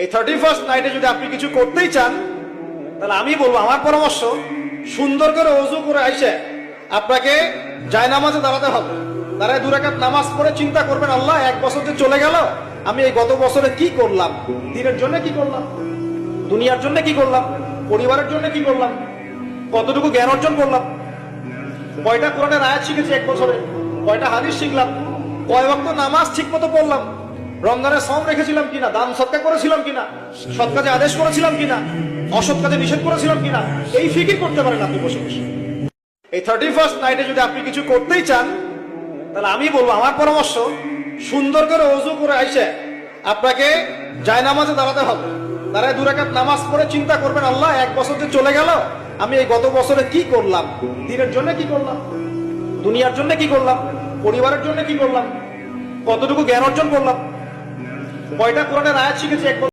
এই 31st নাইটে যদি আপনি কিছু করতেই চান, তাহলে আমি বলবো, আমার পরামর্শ, সুন্দর করে ওযু করে আইসে আপনাকে জায়নামাজে দাঁড়াতে হবে। দাঁড়ায় 2 রাকাত নামাজ পড়ে চিন্তা করবেন, আল্লাহ 1 বছর যে চলে গেল, আমি এই গত বছরে কি করলাম, দিনের জন্য কি করলাম, দুনিয়ার জন্য কি করলাম, পরিবারের জন্য কি করলাম, কতটুকু জ্ঞান অর্জন করলাম, কয়টা কোরআনের আয়াত শিখেছি 1 বছরে, কয়টা হাদিস শিখলাম, কয় ওয়াক্ত নামাজ ঠিক মতো পড়লাম, রমজানের সওম রেখেছিলাম কিনা, দান সদকা করেছিলাম কিনা, সৎ কাজে আদেশ করেছিলাম কিনা, অসৎ কাজে নিষেধ করেছিলাম কিনা, এই ফিকির করতে পারেন আপনি বসে বসে। এই 31st নাইটে যদি আপনি কিছু করতেই চান, তাহলে আমি বলবো, আমার পরামর্শ, সুন্দর করে ওযু করে আইসে আপনাকে জায়নামাজে দাঁড়াতে হবে। দাঁড়ায় 2 রাকাত নামাজ পড়ে চিন্তা করবেন, আল্লাহ 1 বছর যে চলে গেল, আমি এই গত বছরে কি করলাম, দিনের জন্য কি করলাম, দুনিয়ার জন্য কি করলাম, পরিবারের জন্য কি করলাম, কতটুকু জ্ঞান অর্জন করলাম, কয়টা কোরআনের আয়াত শিখেছি 1 বছর।